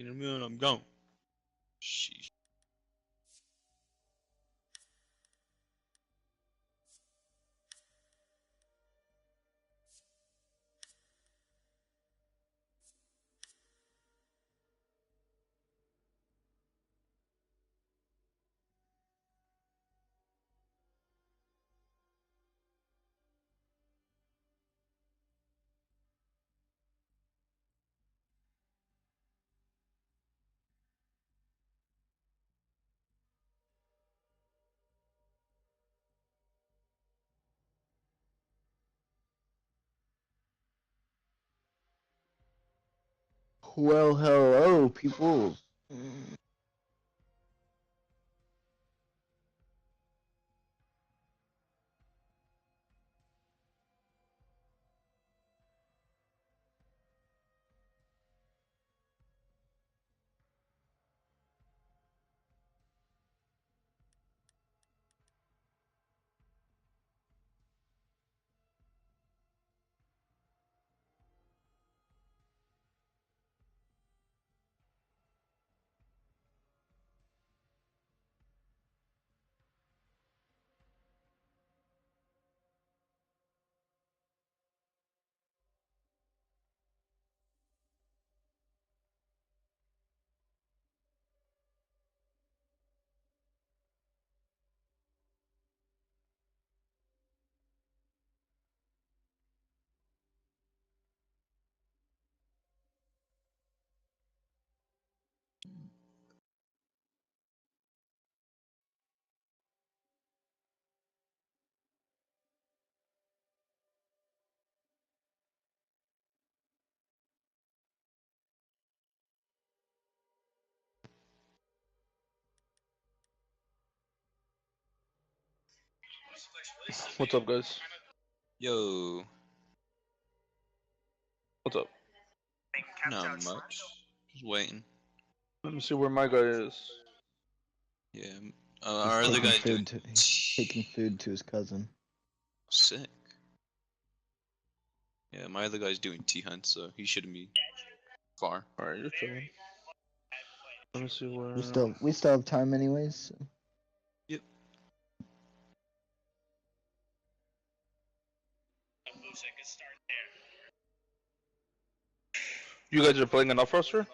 In a minute, I'm gone. Sheesh. Well, hello, people. What's up, guys? Yo. What's up? Not much. Just waiting. Let me see where my guy is. Yeah. Our other guy's doing He's taking food to his cousin. sick. Yeah, my other guy's doing T-Hunt, so he shouldn't be far. Alright, you're chilling. Let me see where... We still have time anyways. Yep. You guys are playing enough roster?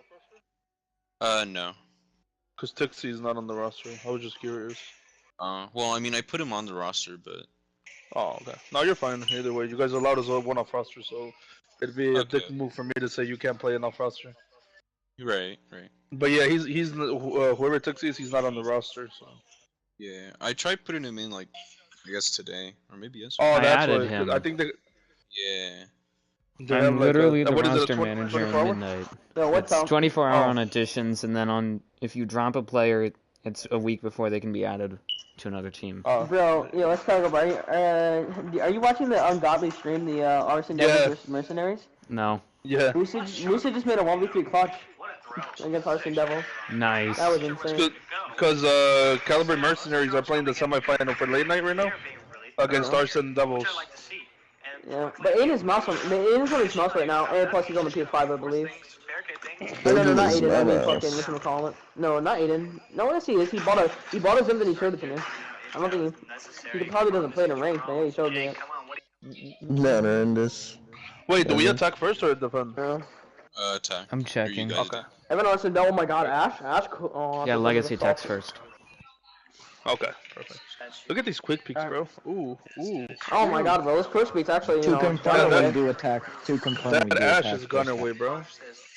No. Because Tixie's not on the roster. I was just curious. Well, I mean, I put him on the roster, but... Oh, okay. No, you're fine. Either way, you guys allowed us one off roster, so it'd be a dick move for me to say you can't play enough roster. Right, right. But yeah, he's whoever Tixie is, he's not on the roster, so... Yeah, I tried putting him in, like, I guess today, or maybe yesterday. Oh, I that's added what, him. I think that... Yeah. I'm literally the roster 20, manager 24 at hour? midnight. No, what's It's up? 24 hour Oh. on additions, and then if you drop a player, it's a week before they can be added to another team. Bro, yeah, let's talk about it. Are you watching the Ungodly stream, the Arson Devils versus Mercenaries? No. Yeah. Musa just made a 1v3 clutch against Arson Devils. Nice. That was insane. Because Calibrate Mercenaries are playing the semifinal for late night right now against Arson Devils. Yeah, but Aiden is mouse on his mouse right now, and plus he's on the PS5, I believe. No, not Aiden. I mean, fucking whatchamacallit. No, not Aiden. No, yes, he is. He bought a Zim and he showed it to me. I don't think he probably doesn't play the rank, but yeah, he showed me it. Not in this. Wait, do we attack first or defend? Yeah. Attack. I'm checking. Okay. Evan Arson, oh my god, Ash. Oh, Yeah, legacy text first. Okay, perfect. Look at these quick peeks, bro. Ooh. Oh my god, bro, this push beat's actually, you know, we do attack. To confirm we do That Ash attack is gunner way, bro.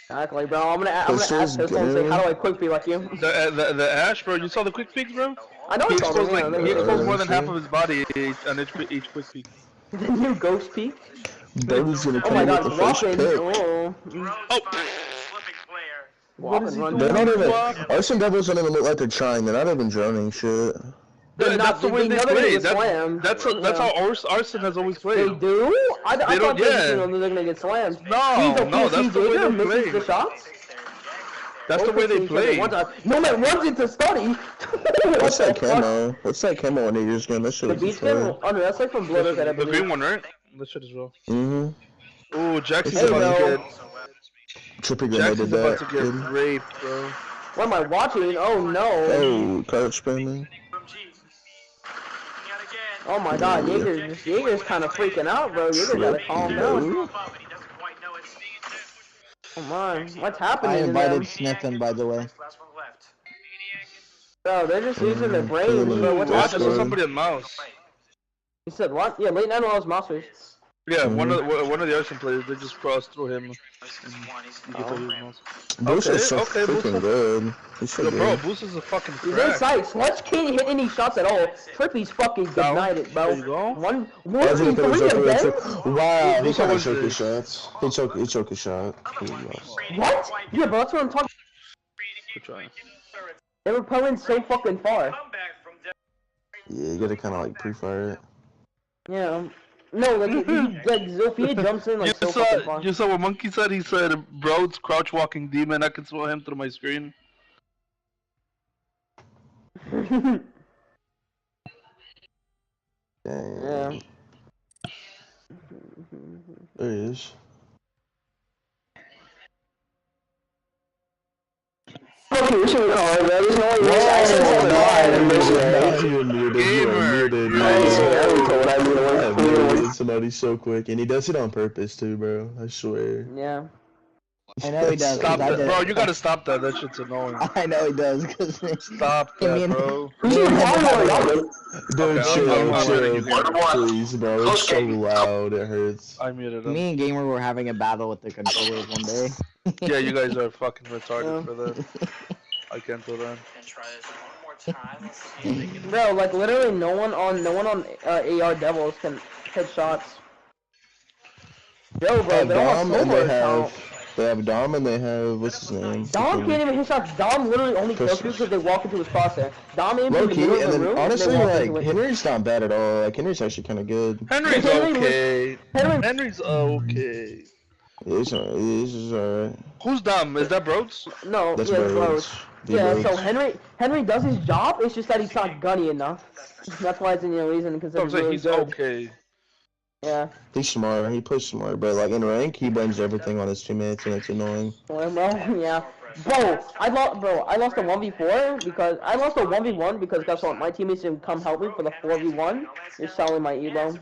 Exactly, bro. I'm gonna ask Pistol and say, how do I quick beat like you? The Ash, bro. You saw the quick peeks, bro? I know He it's exposed he exposed more than sure. half of his body on each quick peek. The new ghost peak. Brody's gonna Oh come my in god, with the first Walken. pick. Oh. What is he Run. They're not even. Arson Devils don't even look like they're trying. They're not even droning shit. That's the way they play. That's Yeah. how Arson has always played. They do? I thought they're gonna get slammed. No, that's the way they misses play. the shots? That's the way they play. No man runs into study. What's that camo? What's that camo on your skin? That shit The is beach skin? Oh no, that's like from Blood Oath, I The believe. green one, right? That shit as well. Mm-hmm. Ooh, Jaxie's Hey, about to bro. get. Trippy grenaded Jackson's about that. to get Good. raped, bro. What am I watching? Oh no. Oh, crouch spamming. Oh my god, Jaeger's kind of freaking out, bro. Jaeger gotta calm down. No. Come on, what's I happening to invited them? Sniff in, by the way. Bro, they're just using their brains, bro. What's Oh, I just happening? saw somebody on mouse. You said what? Yeah, late night allows masters. Yeah, one of the Arsenal players, they just crossed through him. Boost is so okay, freaking Boost. good. He's so Yo, bro, good. Boost is a fucking He's crack. inside. Sludge can't hit any shots at all. Trippy's fucking Down. denied it, bro. There you go. One, I was gonna put his three over there again? too. Wow, he Boost kind of was choked the- his shots. He choked his shot. He lost. What? Yeah, bro, that's what I'm talking. Good try. They were pulling so fucking far. Yeah, you gotta kind of like pre-fire it. Yeah. No, like, like Zofia jumps in like so fucking far. You saw what Monkey said? He said, bro, it's crouch walking demon. I can smell him through my screen. Dang. Yeah. There he is. Okay, we should call it, bro. There's no way I muted somebody so quick, and he does it on purpose too, bro. I swear. Yeah. I know he does. Stop 'cause I that, did. bro. You gotta stop that. That shit's annoying. I know he does, because Stop Me that, and- bro. Dude, Okay, chill, I'm letting chill, you hear it. please, bro. It's so loud, it hurts. I muted him. me and Gamer were having a battle with the controllers one day. Yeah, you guys are fucking retarded for that. I can't do that. Bro, like literally no one on AR Devils can hit shots. Yo, bro, They they're have on Dom and snowboard they have Dom and they have what's his name? Dom can't even hit shots. Dom literally only kills people because they walk into his crosshair. Dom aims Low in the key, middle of and the then room. honestly, and they walk like into it. Henry's not bad at all. Like Henry's actually kind of good. Henry's Henry- okay. Henry- Henry's okay. He's alright. Who's dumb? Is that Broads? No, That's yeah, Rhodes. Rhodes. The Yeah, Rhodes. so Henry does his job. It's just that he's not gunny enough. That's why it's in your reason because I'm it's saying really he's good. okay. Yeah. He's smart. He plays smart, but like in rank, he blames everything on his teammates, and it's annoying. Well, yeah. Bro, I lost a 1v4 because I lost a 1v1 because guess what? My teammates didn't come help me for the 4v1. You're selling my elo.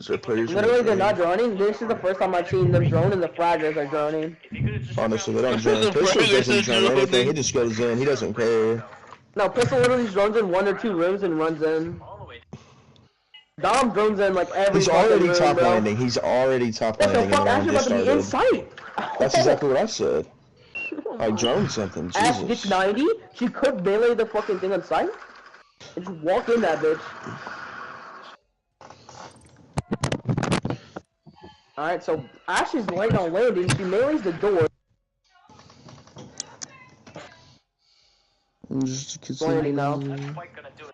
So players Literally, they're not droning. This is the first time I've seen them drone and the fraggers are droning. Honestly, they don't The drone. Pistol Fraggers doesn't are drone anything. droning. He just goes in. He doesn't care. No, Pistol literally drones in 1 or 2 rooms and runs in. Dom drones in like every He's fucking already room, top bro. landing. He's already top What the landing. fuck? And the Ash round is about just to be in started. sight. That's exactly what I said. I droned something. Ash gets Jesus. 90. She could melee the fucking thing on sight. And just walk in that bitch. Alright, so Ash is late on landing. She melees the door. Just Landing now.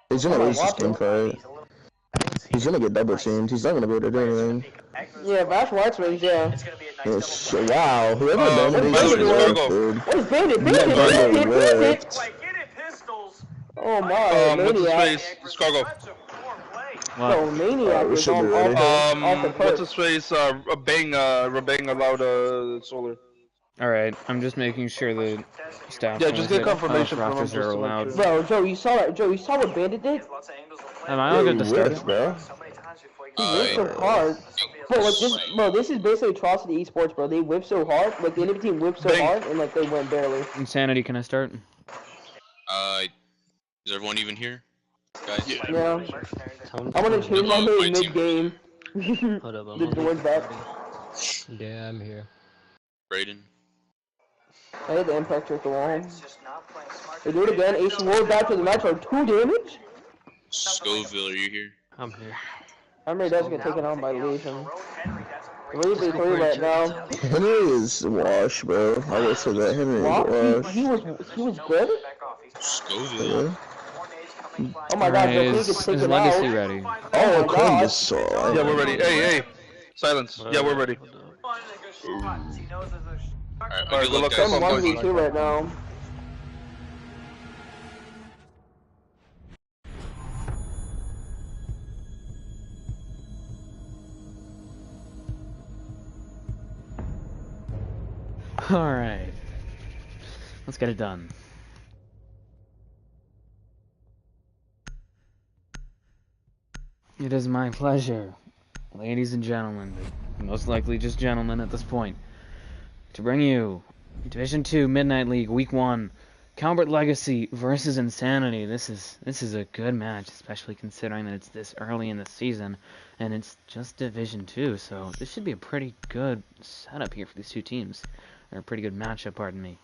He's gonna lose this game fight. He's gonna get double teamed. He's not gonna be able to do anything. Yeah, Bash White's rings, yeah. Yes. Wow. Whoever done what this is is Bandit? rough, dude. What is Bandit? Yeah, Bandit! Bandit, Bandit! yeah. Bandit! Oh my, What's his Maniac. face? Escargot. What? Bro, Maniac we is should on be ready. off the What's perk. his face? Rabang allowed solar. Alright, I'm just making sure the staff Yeah, just get knows that confirmation from him rosters just are to make allowed. sure. Bro, Joe, you saw that? Joe, you saw what Bandit did? Am I all good to start? Whiff, bro. He whipped so hard. Bro, like this is basically atrocity esports, bro. They whip so hard, like the enemy team whipped so Bang. hard, and like they went barely. Insanity, can I start? Is everyone even here, guys? Yeah. I'm gonna change my name mid-game. Hold up, I'm The on door's back. Yeah, I'm here. Brayden. I hit the impact with the wall. They do it again. Ace rolled back to the match for 2 damage. Scoville, are you here? I'm here. Henry does get taken on by Legion. 3v3 right now. Henry is wash, bro. I will say that Henry Wow, is wash. he was good. Scoville. Yeah. Oh my god, Alright, Joe is, gets is taken Legacy out. ready? Oh, my Quinn God. just saw. Yeah, we're ready. Hey, silence. Yeah, we're ready. Alright, Alright, good luck, guys. have I'm fun. 1v2 right now. Alright. Let's get it done. It is my pleasure, ladies and gentlemen, most likely just gentlemen at this point, to bring you Division 2 Midnight League Week 1, Calibrate Legacy versus Insanity. This is a good match, especially considering that it's this early in the season, and it's just Division 2, so this should be a pretty good setup here for these two teams. Or a pretty good matchup, pardon me.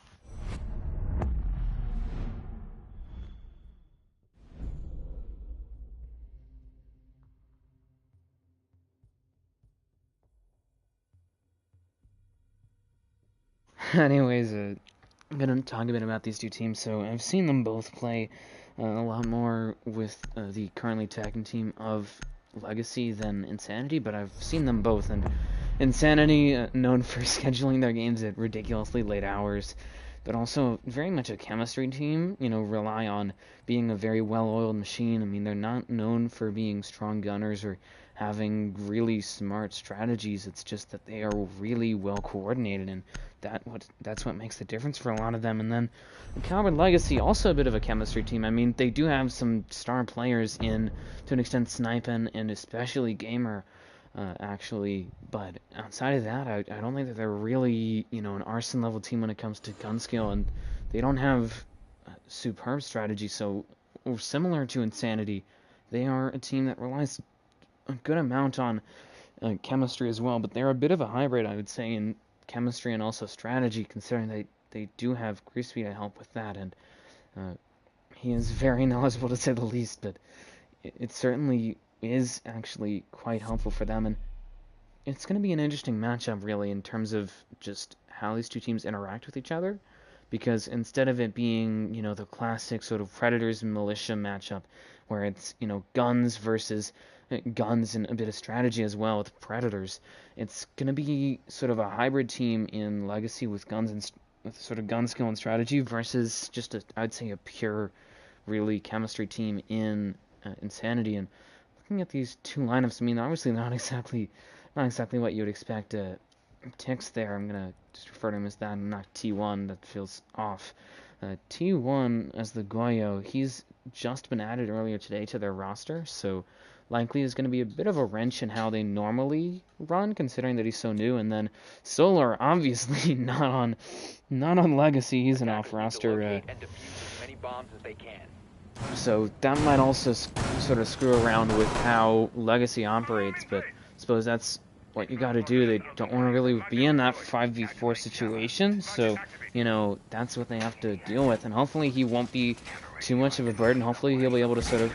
Anyways, I'm gonna talk a bit about these two teams. So I've seen them both play a lot more with the currently attacking team of Legacy than Insanity, but I've seen them both, and Insanity, known for scheduling their games at ridiculously late hours, but also very much a chemistry team, rely on being a very well-oiled machine. I mean, they're not known for being strong gunners or having really smart strategies. It's just that they are really well coordinated, and that's what makes the difference for a lot of them. And then Calibrate Legacy, also a bit of a chemistry team. I mean, they do have some star players in, to an extent, Snipin' and especially Gamer, actually, but outside of that, I don't think that they're really, an arson level team when it comes to gun skill, and they don't have superb strategy. So similar to Insanity, they are a team that relies a good amount on chemistry as well, but they're a bit of a hybrid, I would say, in chemistry and also strategy, considering they do have Crispy to help with that, and he is very knowledgeable to say the least, but it certainly is actually quite helpful for them, and it's going to be an interesting matchup, really, in terms of just how these two teams interact with each other, because instead of it being, the classic sort of Predators and Militia matchup, where it's, guns versus guns and a bit of strategy as well with Predators, it's going to be sort of a hybrid team in Legacy with guns and with sort of gun skill and strategy versus just I'd say a pure, really chemistry team in Insanity. And looking at these two lineups, I mean, obviously not exactly what you would expect. Ticks there, I'm gonna just refer to him as that, and not T1. That feels off. T1 as the Goyo, he's just been added earlier today to their roster, so likely is going to be a bit of a wrench in how they normally run, considering that he's so new. And then Solar, obviously not on Legacy. He's an off-roster. So that might also sort of screw around with how Legacy operates. But I suppose that's what you got to do. They don't want to really be in that 5v4 situation. So, that's what they have to deal with. And hopefully he won't be too much of a burden. Hopefully he'll be able to sort of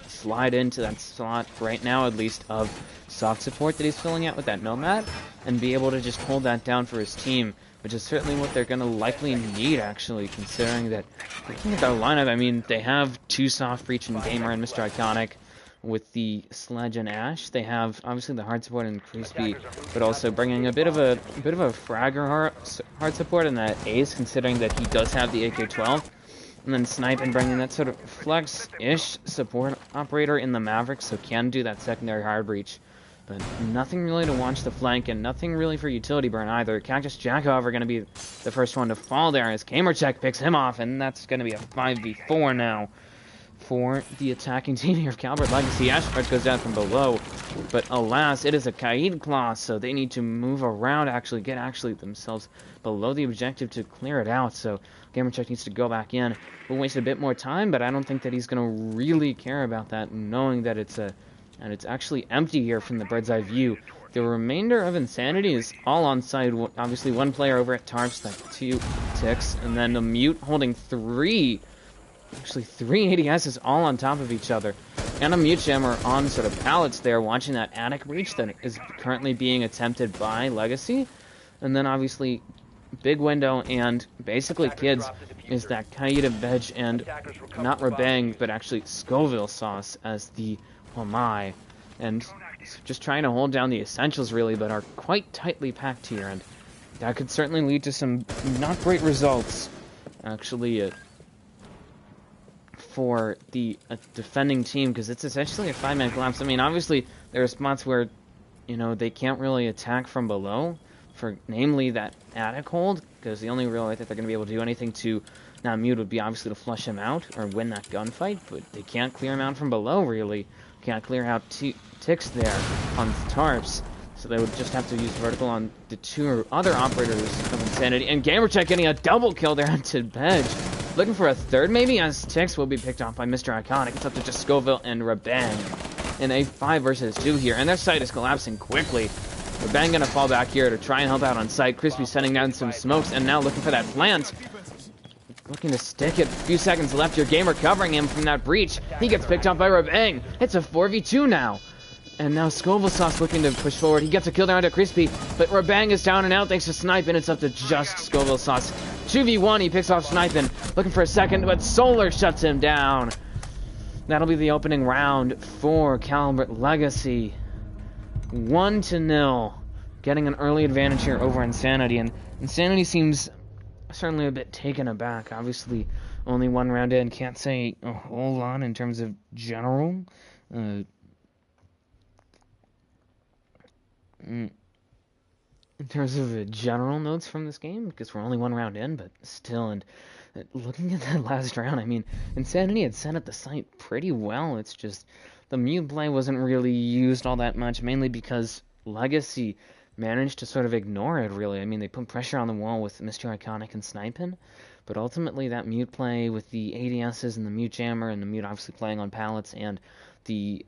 slide into that slot right now, at least, of soft support that he's filling out with that Nomad, and be able to just hold that down for his team, which is certainly what they're going to likely need, actually, considering that looking at their lineup, I mean, they have two soft breach and Gamer and Mr. Iconic with the Sledge and Ash. They have obviously the hard support and Crispy, but also bringing a bit of a fragger hard support in that Ace, considering that he does have the AK-12. And then Snipin' bringing that sort of flex-ish support operator in the Maverick, so can do that secondary hard breach. But nothing really to launch the flank, and nothing really for utility burn either. Cactus Jack, however, going to be the first one to fall there as Gamercheck picks him off, and that's going to be a 5v4 now for the attacking team here of Calibrate Legacy. Ashford goes down from below, but alas, it is a Kaid Claw, so they need to move around, get themselves below the objective to clear it out. So Gamercheck needs to go back in. We'll waste a bit more time, but I don't think that he's going to really care about that, knowing that it's actually empty here from the bird's eye view. The remainder of Insanity is all on side. Obviously, one player over at Tarps, that 2 ticks, and then the Mute holding 3 ADSs all on top of each other. And a Mute Jammer on sort of pallets there, watching that attic breach that is currently being attempted by Legacy. And then obviously, Big Window and basically Kids is that Kaida Veg and not Rabang, but actually Scoville sauce as the Wamai. And just trying to hold down the essentials really, but are quite tightly packed here. And that could certainly lead to some not great results, actually, for the defending team, because it's essentially a 5-man collapse. I mean, obviously, there are spots where, they can't really attack from below, for namely that attic hold, because the only real way that they're going to be able to do anything to not mute would be obviously to flush him out or win that gunfight, but they can't clear him out from below, really. Can't clear out ticks there on the tarps, so they would just have to use vertical on the two other operators of Insanity, and Gamercheck getting a double kill there onto Bedge. Looking for a third, maybe, as ticks will be picked off by Mr. Iconic. It's up to just Scoville and Rabang in a 5 versus 2 here, and their site is collapsing quickly. Rabang gonna fall back here to try and help out on site. Crispy sending down some smokes, and now looking for that plant. Looking to stick it. A few seconds left here. Gamer covering him from that breach. He gets picked up by Rabang. It's a 4v2 now. And now Scoville Sauce looking to push forward. He gets a kill there onto Crispy, but Rabang is down and out thanks to Snipin'. It's up to just Scoville Sauce. 2v1, he picks off Snipin'. Looking for a second, but Solar shuts him down. That'll be the opening round for Calibrate Legacy. 1-0. Getting an early advantage here over Insanity, and Insanity seems certainly a bit taken aback. Obviously, only 1 round in, can't say a whole lot in terms of general. In terms of general notes from this game, because we're only 1 round in, but still, and looking at that last round, I mean, Insanity had set up the site pretty well. It's just the mute play wasn't really used all that much, mainly because Legacy managed to sort of ignore it, really. I mean, they put pressure on the wall with Mr. Iconic and Snipin', but ultimately that mute play with the ADSs and the mute jammer, and the mute obviously playing on pallets, and the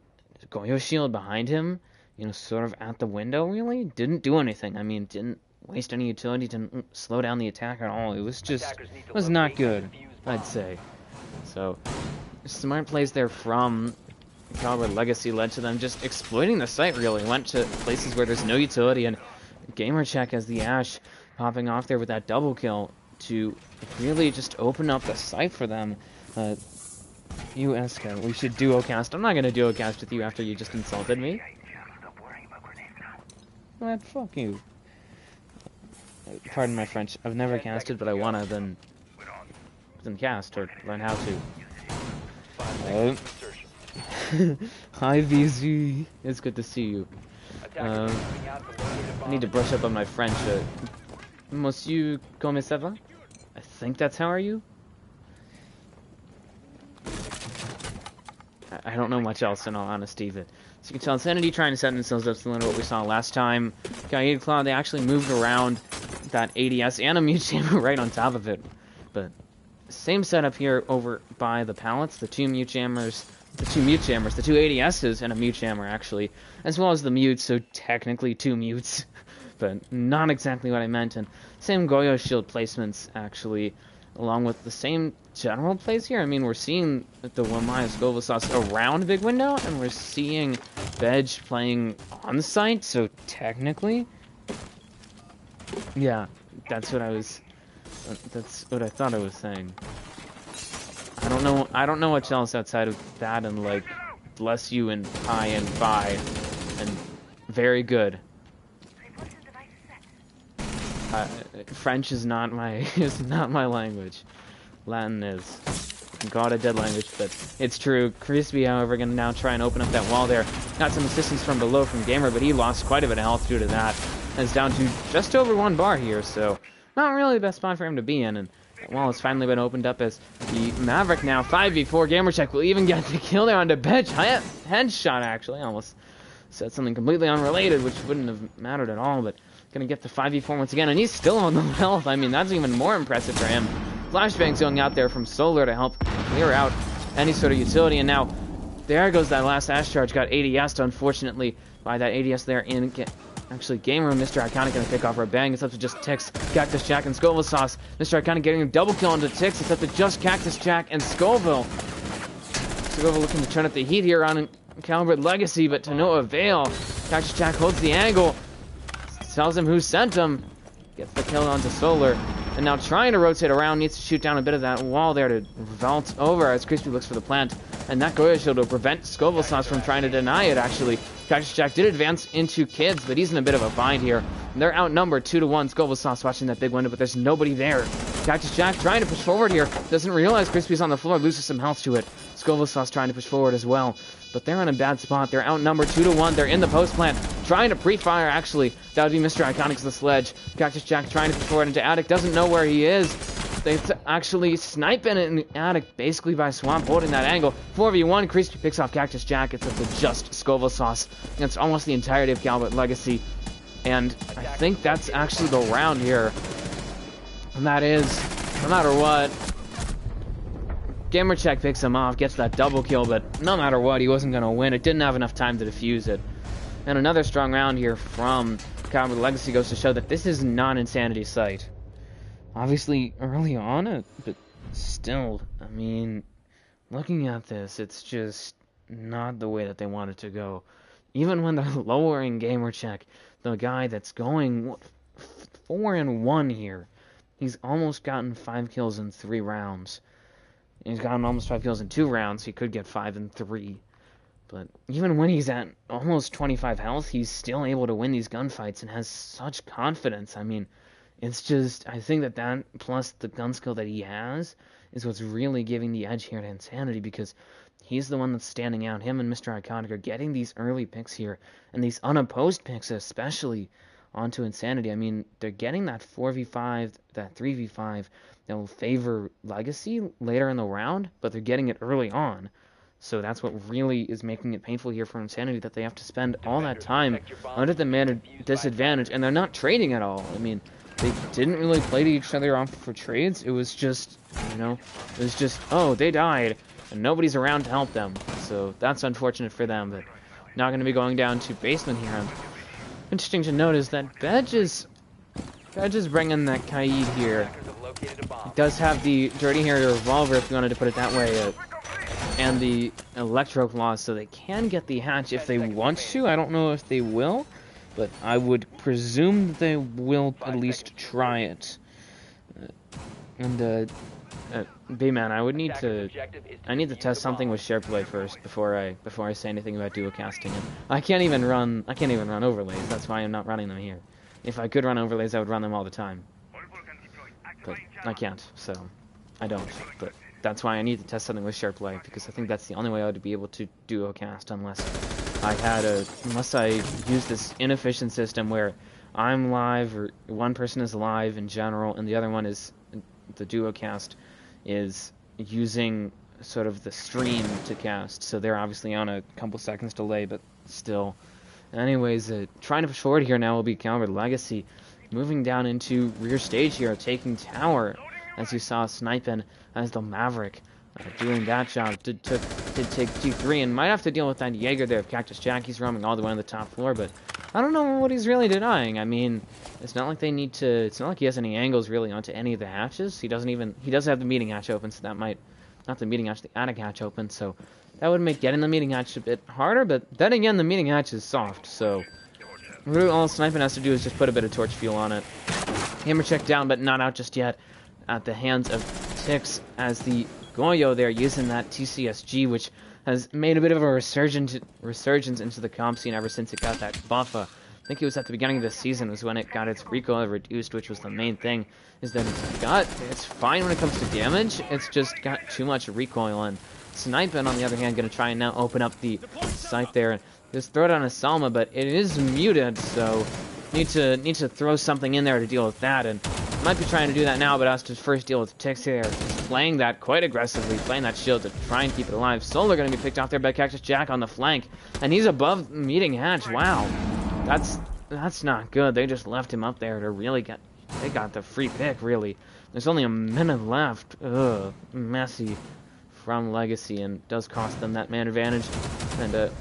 Goyo shield behind him, you know, sort of at the window, really, didn't do anything. I mean, didn't waste any utility, didn't slow down the attack at all. It was just, it was not good, I'd say. So, smart plays there from Calibrate Legacy led to them just exploiting the site, really. Went to places where there's no utility, and Gamercheck as the Ash popping off there with that double kill to really just open up the site for them. You, Eska, we should duo-cast. I'm not going to duo-cast with you after you just insulted me. Man, fuck you. Pardon my French. I've never casted, but I wanna then cast or learn how to. Hi VZ, it's good to see you. I need to brush up on my French. Monsieur, comment ça va? I think that's how are you? I don't know much else in all honesty, but so you can tell Insanity trying to set themselves up similar to what we saw last time. Gaid Claw, they actually moved around that ADS and a mute jammer right on top of it. But same setup here over by the pallets, the two mute jammers, the two ADSs and a mute jammer actually, as well as the mutes, so technically 2 mutes, but not exactly what I meant. And same Goyo shield placements actually, along with the same general plays here. I mean, we're seeing the Wamaya Scoville Sauce around Big Window, and we're seeing Bedge playing on site, so technically, yeah, that's what I thought I was saying. I don't know much else outside of that and like bless you and hi and bye and very good. French is not my language. Latin is. God, a dead language, but it's true. Crispy, however, gonna now try and open up that wall there. Got some assistance from below from Gamer, but he lost quite a bit of health due to that. And is down to just over 1 bar here, so not really the best spot for him to be in. And that wall has finally been opened up as the Maverick now 5v4. Gamercheck will even get the kill there onto Bedge. Headshot, actually. Almost said something completely unrelated, which wouldn't have mattered at all, but gonna get the 5v4 once again, and he's still on the health. I mean, that's even more impressive for him. Flashbang's going out there from Solar to help clear out any sort of utility, and now there goes that last Ash charge. Got ADS'd, unfortunately, by that ADS there in actually Gamer and Mr. Iconic gonna pick off our bang. It's up to just Ticks, Cactus Jack, and Scoville Sauce. Mr. Iconic getting a double kill onto Ticks. It's up to just Cactus Jack and Scoville. Scoville looking to turn up the heat here on Calibrate Legacy, but to no avail. Cactus Jack holds the angle, tells him who sent him, gets the kill onto Solar, and now trying to rotate around, needs to shoot down a bit of that wall there to vault over as Crispy looks for the plant, and that Goyo shield will prevent Scoville Sauce from trying to deny it, actually. Cactus Jack did advance into Kids, but he's in a bit of a bind here. And they're outnumbered 2-1. Scoville Sauce watching that big window, but there's nobody there. Cactus Jack trying to push forward here, doesn't realize Crispy's on the floor, loses some health to it. Scoville Sauce trying to push forward as well, but they're in a bad spot. They're outnumbered 2-1. They're in the post plant. trying to pre-fire, actually. That would be Mr. Iconic's the sledge. Cactus Jack trying to push forward into Attic, doesn't know where he is. They actually snipe in it in the Attic, basically by Swamp holding that angle. 4v1, Crispy picks off Cactus Jack. It's the just Scoville sauce. It's almost the entirety of Calibrate Legacy. And I think that's actually the round here. And that is, no matter what, GamerCheck picks him off, gets that double kill, but no matter what, he wasn't going to win. It didn't have enough time to defuse it. And another strong round here from Calibrate Legacy goes to show that this is not Insanity's site. Obviously, early on, but still, I mean, looking at this, it's just not the way that they want it to go. Even when they're lowering GamerCheck, the guy that's going 4-1 here, he's almost gotten 5 kills in 3 rounds. He's gotten almost 5 kills in 2 rounds. He could get 5 in 3. But even when he's at almost 25 health, he's still able to win these gunfights and has such confidence. I mean, it's just, I think that plus the gun skill that he has is what's really giving the edge here to Insanity, because he's the one that's standing out. Him and Mr. Iconic are getting these early picks here, and these unopposed picks especially onto Insanity. I mean, they're getting that 4v5, that 3v5 that will favor Legacy later in the round, but they're getting it early on. So that's what really is making it painful here for Insanity, that they have to spend all that time under the disadvantage, and they're not trading at all. I mean, they didn't really play to each other off for trades. It was just, oh, they died, and nobody's around to help them. So that's unfortunate for them, but not going to be going down to basement here. And interesting to note is that Bedge is bringing that Kaid here. He does have the Dirty Harry revolver, if you wanted to put it that way, and the Electro Claw, so they can get the hatch if they want to. I don't know if they will, but I would presume that they will at least try it. B-Man, I need to test something with SharePlay first before I say anything about duo casting. And I can't even run overlays. That's why I'm not running them here. If I could run overlays, I would run them all the time. But I can't, so I don't. But that's why I need to test something with SharePlay, because I think that's the only way I would be able to duo cast unless I use this inefficient system where I'm live or one person is live in general and the other one is the duo cast is using sort of the stream to cast, so they're obviously on a couple seconds delay, but still. Anyways, trying to push forward here now will be Calibrate Legacy, moving down into rear stage here, taking tower, as you saw sniping as the Maverick doing that job. Did take G3 and might have to deal with that Jaeger there of Cactus Jack. He's roaming all the way on the top floor, but I don't know what he's really denying. I mean, it's not like they need to, it's not like he has any angles really onto any of the hatches. He does have the meeting hatch open, so that might, not the meeting hatch, the attic hatch open, so that would make getting the meeting hatch a bit harder, but then again, the meeting hatch is soft, so really all sniping has to do is just put a bit of torch fuel on it. Hammer check down, but not out just yet at the hands of Tix, as the Goyo there using that TCSG, which has made a bit of a resurgence into the comp scene ever since it got that buff. I think it was at the beginning of the season was when it got its recoil reduced, which was the main thing, is that it's fine when it comes to damage, it's just got too much recoil. And Sniping, on the other hand, going to try and now open up the site there and just throw it on a Salma, but it is muted, so need to throw something in there to deal with that, and might be trying to do that now, but has to first deal with Tix here, just playing that quite aggressively, playing that shield to try and keep it alive. Solar going to be picked off there by Cactus Jack on the flank, and he's above meeting hatch. Wow, that's not good. They just left him up there to really they got the free pick, really. There's only a minute left. Ugh, messy from Legacy, and does cost them that man advantage. And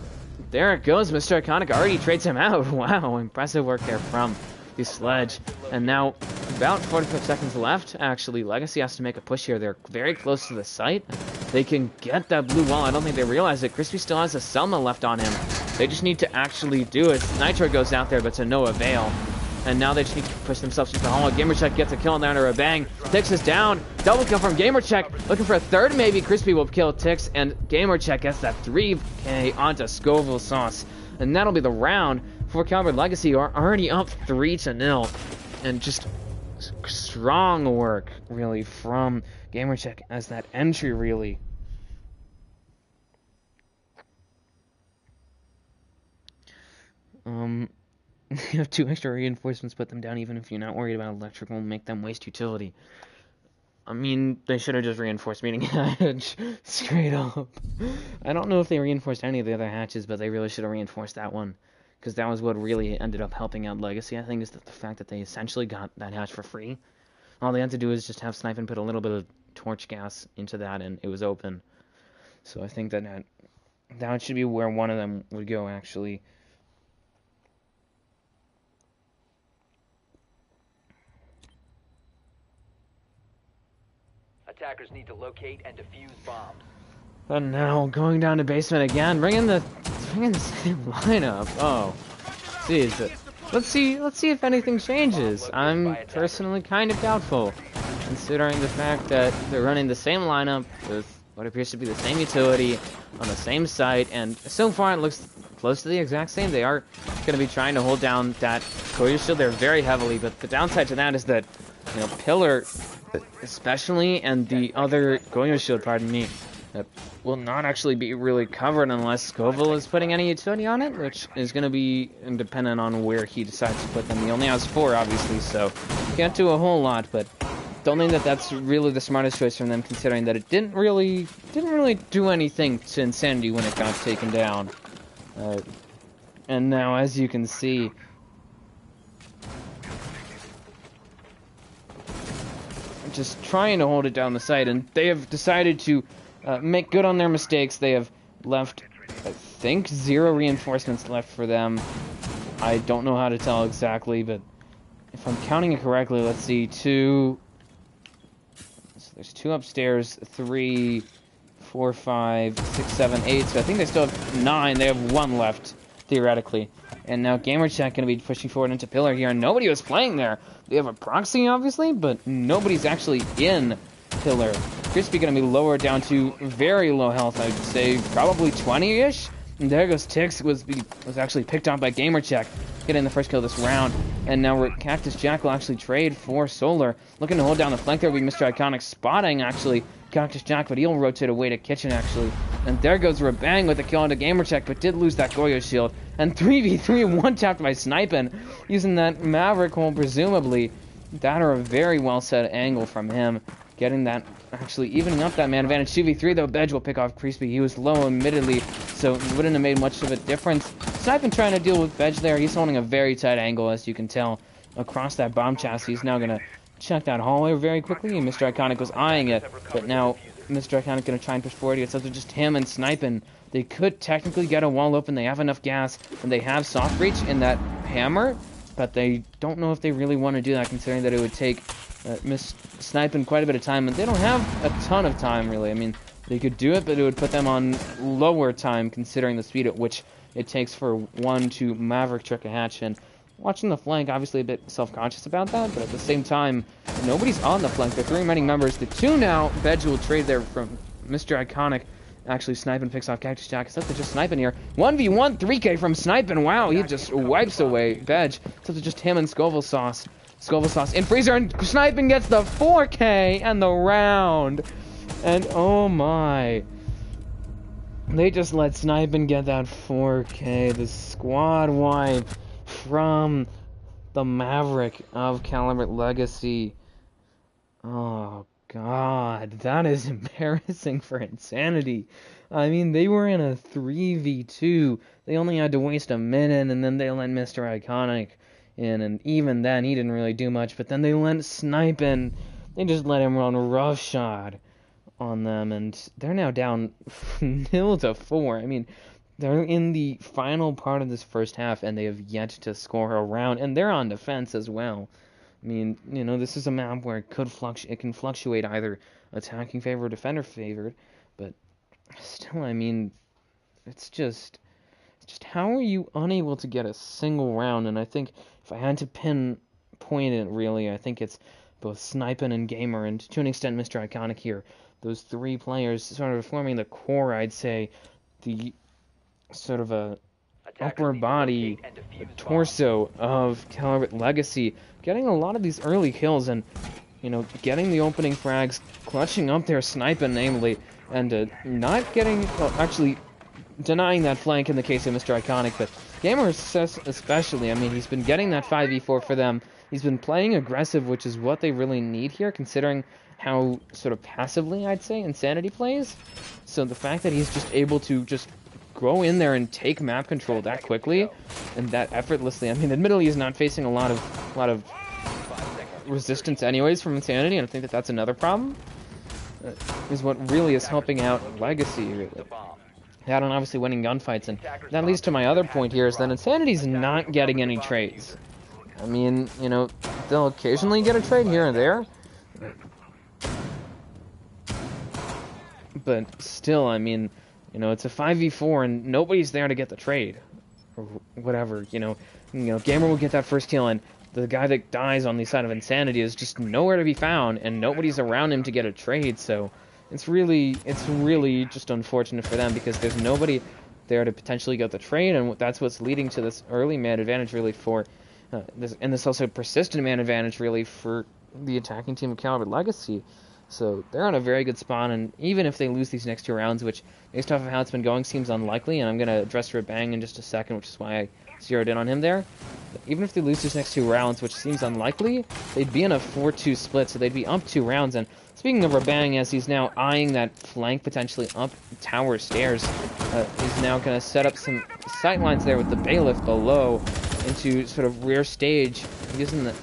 there it goes. Mr. Iconic already trades him out. Wow, impressive work there from the sledge. And now about 45 seconds left. Actually, Legacy has to make a push here. They're very close to the site. They can get that blue wall. I don't think they realize it. Crispy still has a Selma left on him. They just need to actually do it. Nitro goes out there, but to no avail. And now they just need to push themselves into the hall. GamerCheck gets a kill down to a bang. Tix is down. Double kill from GamerCheck. Looking for a third, maybe. Crispy will kill Tix, and GamerCheck gets that 3K onto Scoville sauce. And that'll be the round for Calibrate Legacy, who are already up 3-0. And just strong work, really, from GamerCheck as that entry, really. You have 2 extra reinforcements, put them down even if you're not worried about electrical, make them waste utility. I mean, they should have just reinforced meeting hatch, straight up. I don't know if they reinforced any of the other hatches, but they really should have reinforced that one. Because that was what really ended up helping out Legacy, I think, is that the fact that they essentially got that hatch for free. All they had to do is just have Snipe and put a little bit of torch gas into that, and it was open. So I think that should be where one of them would go, actually. Attackers need to locate and defuse bombs. And now going down to basement again, bringing the same lineup. Oh, jeez. Let's see if anything changes. I'm personally kind of doubtful, considering the fact that they're running the same lineup with what appears to be the same utility on the same site, and so far it looks close to the exact same. They are going to be trying to hold down that Goyo shield there very heavily, but the downside to that is that, you know, Pillar especially, and the other Goyo shield, pardon me, will not actually be really covered unless Scoville is putting any utility on it, which is going to be dependent on where he decides to put them. He only has 4, obviously, so can't do a whole lot, but don't think that that's really the smartest choice from them, considering that it didn't really do anything to Insanity when it got taken down. And now, as you can see, just trying to hold it down the site, and they have decided to make good on their mistakes. They have left, I think, 0 reinforcements left for them. I don't know how to tell exactly, but if I'm counting it correctly, let's see, 2. So there's 2 upstairs, 3, 4, 5, 6, 7, 8. So I think they still have 9. They have 1 left, theoretically. And now GamerChat going to be pushing forward into Pillar here, and nobody was playing there. They have a proxy, obviously, but nobody's actually in Pillar. Crispy going to be lowered down to very low health, I'd say probably 20-ish. And there goes Tix, was actually picked on by GamerCheck, getting the first kill this round. And now Cactus Jack will actually trade for Solar, looking to hold down the flank there. We Mr. Iconic spotting, actually, Cactus Jack, but he'll rotate away to Kitchen, actually. And there goes Rabang with the kill onto GamerCheck, but did lose that Goyo shield. And 3v3 one-tapped by Snipin', using that Maverick hole, presumably. That or a very well-set angle from him, getting that, actually evening up that man advantage. 2v3, though, Bedge will pick off Crispy. He was low, admittedly, so it wouldn't have made much of a difference. Snipin' trying to deal with Bedge there. He's holding a very tight angle, as you can tell, across that bomb chassis. He's now going to check that hallway very quickly, and Mr. Iconic was eyeing it, but now Mr. Iconic going to try and push forward. It's up to just him and Snipin'. They could technically get a wall open. They have enough gas, and they have soft breach in that hammer, but they don't know if they really want to do that, considering that it would take Miss Snipin' quite a bit of time, and they don't have a ton of time, really. I mean, they could do it, but it would put them on lower time, considering the speed at which it takes for one to Maverick trick a hatch. And watching the flank, obviously a bit self-conscious about that, but at the same time, nobody's on the flank. They're 3 remaining members. The 2 now, Bedge will trade there from Mr. Iconic. Actually, Snipin' picks off Cactus Jack. It's up to just Snipin' here. 1v1, 3k from Snipin'. Wow, he just wipes away Bedge. It's up to just him and Scoville Sauce. Scoville Sauce in freezer, and Snipin' gets the 4k and the round. And oh my. They just let Snipin' get that 4k. The squad wipe from the Maverick of Calibrate Legacy. Oh God, that is embarrassing for Insanity. I mean, they were in a 3v2. They only had to waste a minute, and then they let Mr. Iconic in, and even then, he didn't really do much. But then they let Snipin'. They just let him run roughshod on them, and they're now down 0-4. I mean, they're in the final part of this first half, and they have yet to score a round, and they're on defense as well. I mean, you know, this is a map where it can fluctuate either attacking favored or defender favored, but still, I mean, it's just how are you unable to get a single round? And I think if I had to pinpoint it, really, I think it's both Snipin' and Gamer, and to an extent Mr. Iconic here. Those 3 players sort of forming the core, I'd say, the sort of a upper body, torso of Calibrate Legacy, getting a lot of these early kills and, you know, getting the opening frags, clutching up their Snipin', namely, and not getting, well, actually denying that flank in the case of Mr. Iconic, but Gamer especially, I mean, he's been getting that 5v4 for them. He's been playing aggressive, which is what they really need here, considering how sort of passively, I'd say, Insanity plays. So the fact that he's just able to just go in there and take map control that quickly and that effortlessly. I mean, admittedly, he's not facing a lot of resistance anyways from Insanity, and I think that that's another problem. Is what really is helping out Legacy, really. That and obviously winning gunfights, and that leads to my other point here, is that Insanity's not getting any trades. I mean, you know, they'll occasionally get a trade here and there, but still, I mean, you know, it's a 5v4 and nobody's there to get the trade, or whatever, you know, Gamer will get that first kill, and the guy that dies on the side of Insanity is just nowhere to be found, and nobody's around him to get a trade, so it's really just unfortunate for them, because there's nobody there to potentially get the trade, and that's what's leading to this early man advantage, really, for this also persistent man advantage, really, for the attacking team of Calibrate Legacy. So they're on a very good spot, and even if they lose these next 2 rounds, which based off of how it's been going seems unlikely, and I'm going to address Rebang in just a second, which is why I zeroed in on him there. But even if they lose these next 2 rounds, which seems unlikely, they'd be in a 4-2 split, so they'd be up 2 rounds. And speaking of Rebang, as he's now eyeing that flank potentially up tower stairs, he's now going to set up some sight lines there with the bailiff below into sort of rear stage, using the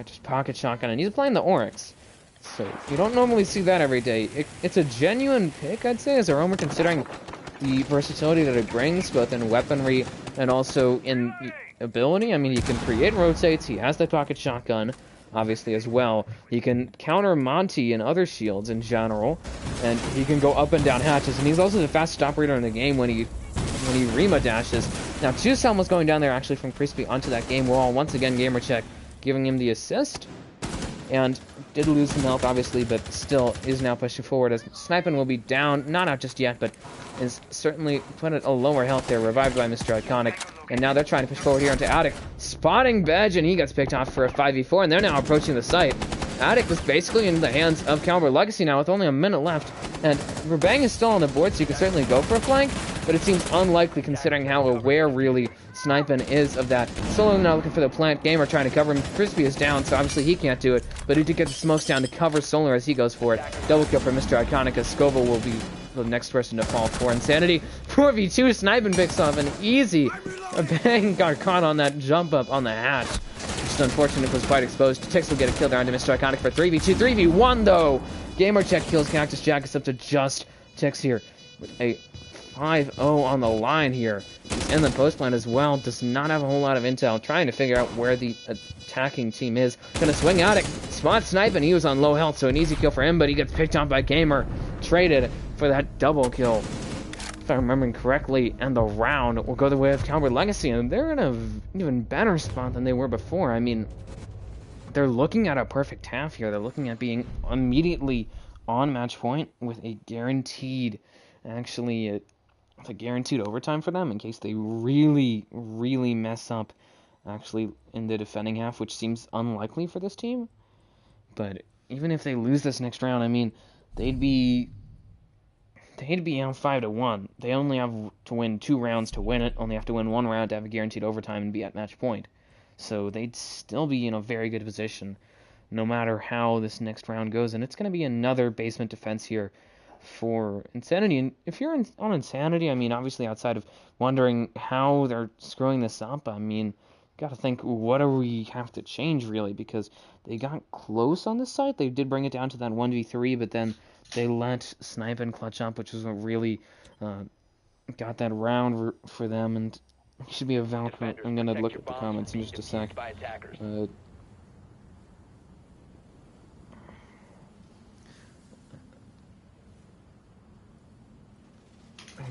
just pocket shotgun, and he's playing the Oryx. So you don't normally see that every day. It's a genuine pick, I'd say, as a roamer, considering the versatility that it brings, both in weaponry and also in ability. I mean, he can create rotates, he has the pocket shotgun, obviously, as well. He can counter Monty and other shields in general, and he can go up and down hatches, and he's also the fastest operator in the game when he Rima dashes. Now, 2 Salmos going down there, actually, from Crispy onto that game wall. Once again, Gamercheck giving him the assist, and did lose some health, obviously, but still is now pushing forward, as Sniping will be down, not out just yet, but is certainly put at a lower health there, revived by Mr. Iconic, and now they're trying to push forward here into Attic, spotting Bedge, and he gets picked off for a 5v4, and they're now approaching the site. Attic was basically in the hands of Calibrate Legacy now, with only a minute left, and Rebang is still on the board, so you can certainly go for a flank, but it seems unlikely considering how aware, really, Sniping is of that. Solo now looking for the plant. Gamer trying to cover him. Crispy is down, so obviously he can't do it, but he did get the smokes down to cover Solar as he goes for it. Double kill for Mr. Iconic, as Scoville will be the next person to fall for Insanity. 4v2, Sniping picks off an easy bang, got caught on that jump up on the hatch. Just unfortunate, it was quite exposed. Tix will get a kill down to Mr. Iconic for 3v2. 3v1 though! Gamercheck kills Cactus Jack. It's up to just Tix here with a 5-0 on the line here. He's in the post line as well. Does not have a whole lot of intel. Trying to figure out where the attacking team is. Gonna swing at it. Spot Sniping. He was on low health, so an easy kill for him, but he gets picked on by Gamer. Traded for that double kill, if I'm remembering correctly, and the round will go the way of Calibrate Legacy, and they're in an even better spot than they were before. I mean, they're looking at a perfect half here. They're looking at being immediately on match point with a guaranteed, actually, a guaranteed overtime for them in case they really, really mess up, actually, in the defending half, which seems unlikely for this team. But even if they lose this next round, I mean, they'd be out 5-1. They only have to win 2 rounds to win it. Only have to win 1 round to have a guaranteed overtime and be at match point. So they'd still be in a very good position, no matter how this next round goes. And it's going to be another basement defense here for Insanity. And if you're on Insanity, I mean, obviously outside of wondering how they're screwing this up, I mean, got to think, what do we have to change, really? Because they got close on this site. They did bring it down to that 1v3, but then they let Snipe and clutch up, which was what really got that round for them. And it should be a Valkyrie. I'm going to look at the comments in just a sec.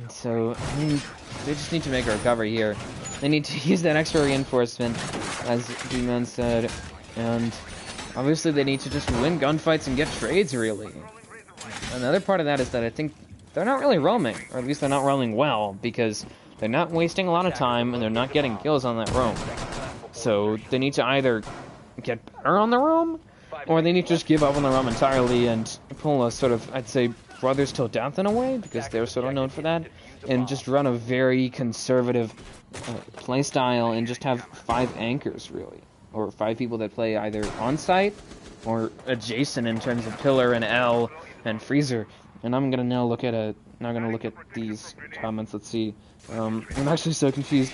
So, I mean, they just need to make a recovery here. They need to use that extra reinforcement, as D-Man said, and obviously they need to just win gunfights and get trades, really. Another part of that is that I think they're not really roaming, or at least they're not roaming well, because they're not wasting a lot of time, and they're not getting kills on that roam. So they need to either get better on the roam, or they need to just give up on the ROM entirely and pull a sort of, I'd say, brothers till death in a way, because they're sort of known for that, and just run a very conservative play style and just have 5 anchors, really, or 5 people that play either on site or adjacent in terms of pillar and L and freezer. And I'm gonna now look at these comments. Let's see. I'm actually so confused.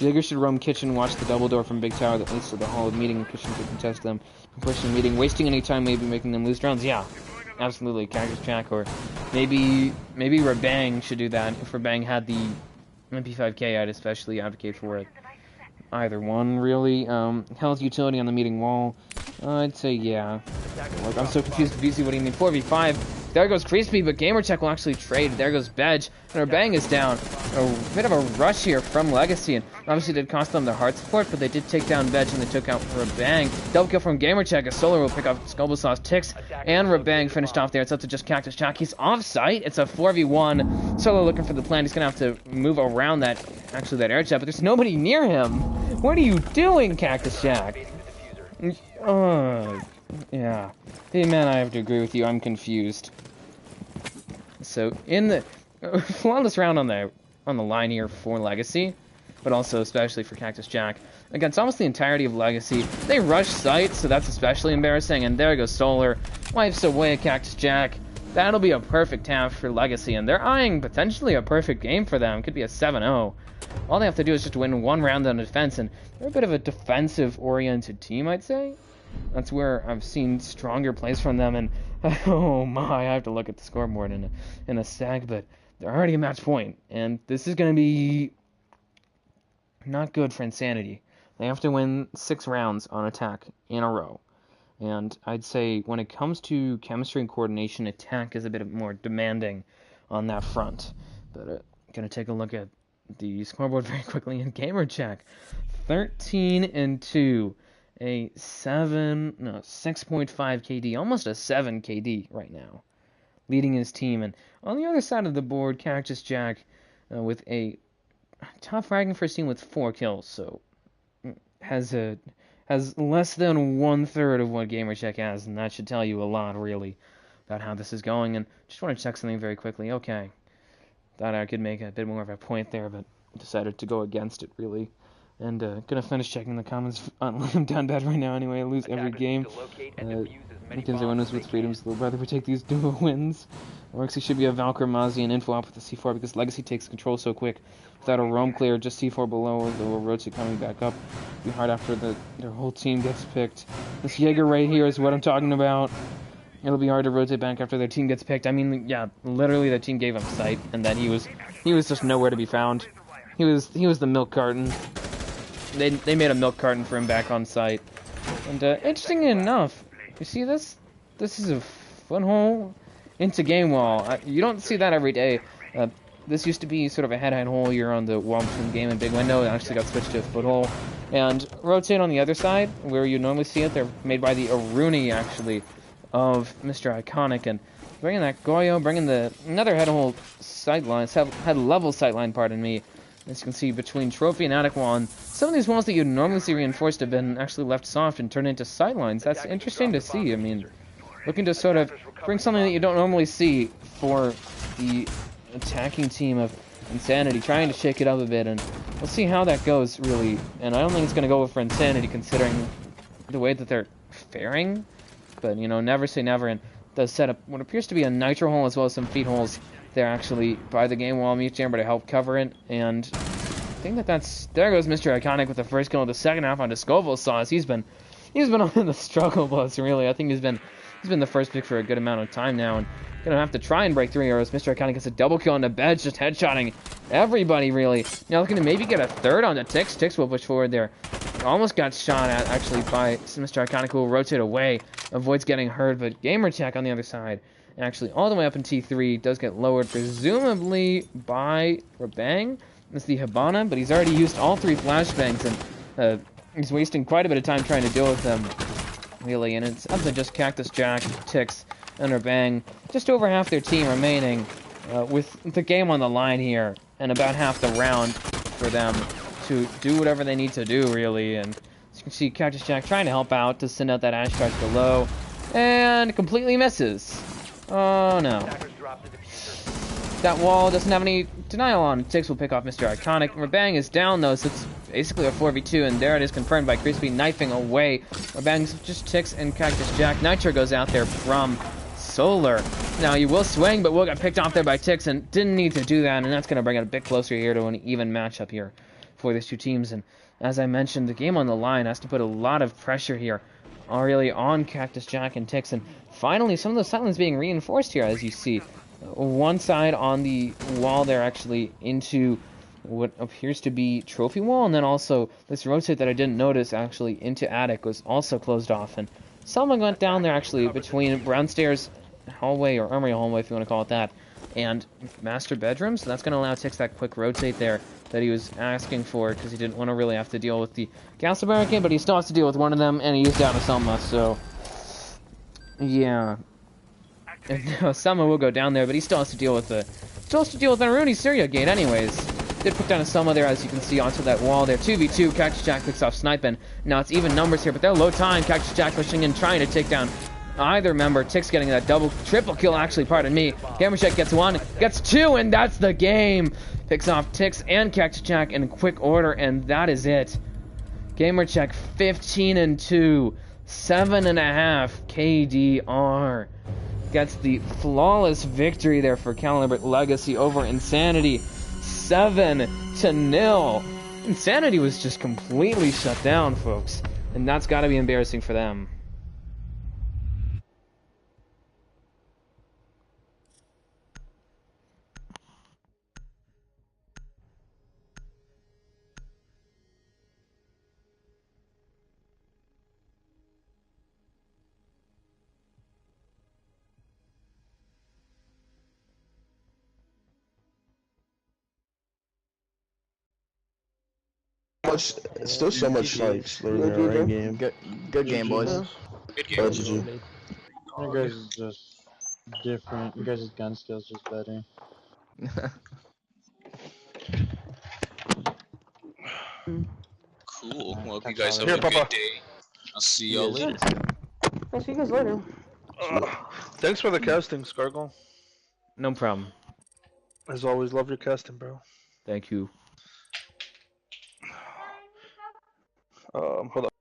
Jaeger should roam kitchen, watch the double door from big tower that leads to the hall of meeting. Kitchen to contest them. Pushing meeting, wasting any time, maybe making them lose rounds. Yeah, absolutely. Cactus Jack, or maybe Rabang should do that. If Rabang had the MP5K, I'd especially advocate for it. Either one, really. Health utility on the meeting wall. I'd say yeah. Look, I'm so confused. VZ, what do you mean? 4v5. There goes Crispy, but Gamertech will actually trade. There goes Bedge, and our Bang is down. A bit of a rush here from Legacy, and obviously did cost them their heart support, but they did take down Bedge, and they took out Rabang. Double kill from Gamertech. A Solar will pick off Skullbasauce, Tix, and Rabang finished off there. It's up to just Cactus Jack. He's off-site. It's a 4v1. Solar looking for the plant. He's going to have to move around that air jet, but there's nobody near him. What are you doing, Cactus Jack? Yeah. Hey, man, I have to agree with you. I'm confused. So, in the flawless round on the line here for Legacy, but also especially for Cactus Jack. Against almost the entirety of Legacy, they rush site, so that's especially embarrassing. And there goes Solar, wipes away Cactus Jack. That'll be a perfect tap for Legacy, and they're eyeing potentially a perfect game for them. Could be a 7-0. All they have to do is just win one round on defense, and they're a bit of a defensive-oriented team, I'd say. That's where I've seen stronger plays from them, and oh my, I have to look at the scoreboard in a sec, but they're already a match point, and this is going to be not good for Insanity. They have to win 6 rounds on attack in a row, and I'd say when it comes to chemistry and coordination, attack is a bit more demanding on that front. But going to take a look at the scoreboard very quickly in Gamercheck. 13-2. A 6.5 KD, almost a 7 KD right now, leading his team. And on the other side of the board, Cactus Jack with a top fragging first team with 4 kills, so has less than 1/3 of what Gamercheck has, and that should tell you a lot, really, about how this is going. And just want to check something very quickly. Okay, thought I could make a bit more of a point there, but decided to go against it, really. And gonna finish checking the comments on I'm down bad right now anyway. I lose every game. Weekends I win with freedoms. Little brother would take these duo wins. Roxy should be a Valkyrie, Mozzie, and info up with the C4 because Legacy takes control so quick. Without a roam clear, just C4 below, they will rotate coming back up. It'll be hard after their whole team gets picked. This Jaeger right here is what I'm talking about. It'll be hard to rotate back after their team gets picked. I mean, yeah, literally the team gave him sight, and then he was just nowhere to be found. He was the milk carton. They made a milk carton for him back on site. And interestingly enough, you see this? This is a foothold into game wall. You don't see that every day. This used to be sort of a head-height hole here on the wall between game and big window. It actually got switched to a foothold. And rotate on the other side, where you normally see it. They're made by the Aruni, actually, of Mr. Iconic. And bringing that Goyo, bringing another head-hole sightline, head-level sightline, pardon me. As you can see, between Trophy and Attic Wall, and some of these walls that you'd normally see reinforced have been actually left soft and turned into sightlines. That's interesting to see. I mean, looking to sort of bring something that you don't normally see for the attacking team of Insanity, trying to shake it up a bit, and we'll see how that goes, really. And I don't think it's going to go for Insanity, considering the way that they're faring. But, you know, never say never, and does set up what appears to be a nitro hole as well as some feed holes. They're actually by the game wall, Mute Chamber to help cover it, and I think there goes Mr. Iconic with the first kill of the second half onto Scoville Sauce. He's been on the struggle bus, really. I think he's been the first pick for a good amount of time now, and gonna have to try and break 3 arrows. Mr. Iconic gets a double kill on the bed, just headshotting everybody, really. Now looking to maybe get a third on the Tix. Tix will push forward there. Almost got shot at, actually, by Mr. Iconic, who will rotate away, avoids getting hurt, but Gamercheck on the other side. Actually, all the way up in T3, does get lowered, presumably by Rabang. That's the Habana, but he's already used all 3 flashbangs, and he's wasting quite a bit of time trying to deal with them, really. And it's up to just Cactus Jack, Tix, and Rabang. Just over half their team remaining, with the game on the line here, and about half the round for them to do whatever they need to do, really. And as you can see Cactus Jack trying to help out to send out that Ash charge below, and completely misses. Oh no. Attackers drop the diffuser. That wall doesn't have any denial on. Tix will pick off Mr. Iconic. Rabang is down though, so it's basically a 4v2, and there it is confirmed by Crispy knifing away. Rabang's just Tix and Cactus Jack. Nitro goes out there from Solar. Now he will swing, but will get picked off there by Tix, and didn't need to do that, and that's going to bring it a bit closer here to an even matchup here for these two teams. And as I mentioned, the game on the line has to put a lot of pressure here really on Cactus Jack and Tix, and finally some of those silence being reinforced here, as you see. One side on the wall there actually into what appears to be trophy wall, and then also this rotate that I didn't notice actually into attic was also closed off, and someone went down there actually between brownstairs hallway, or armory hallway if you want to call it that, and master bedroom, so that's going to allow Tix that quick rotate there that he was asking for, because he didn't want to really have to deal with the castle barricade, but he still has to deal with one of them, and he used down a Selma, so yeah. Selma will go down there, but he still has to deal with the Rooney Syria gate anyways. Did put down a Selma there, as you can see, onto that wall there. 2v2, Cactus Jack picks off sniping. Now it's even numbers here, but they're low time. Cactus Jack pushing in, trying to take down either member. Tix getting that triple kill, actually, pardon me. Gamercheck gets one, gets two, and that's the game. Picks off Tix and Cactus Jack in quick order, and that is it. Gamercheck 15-2, 7.5 KDR. Gets the flawless victory there for Calibrate Legacy over Insanity, 7-0. Insanity was just completely shut down, folks, and that's got to be embarrassing for them. Still so much like slower than our game. Good game, boys. Good Oh, game. GG. You guys is just different. You guys' gun skills just better. Cool. Well, you Catch guys y'all have later. a Here, good day. I'll see y'all later. I'll see you guys later. Thanks for the casting, Scargo. No problem. As always, love your casting, bro. Thank you. Hold on.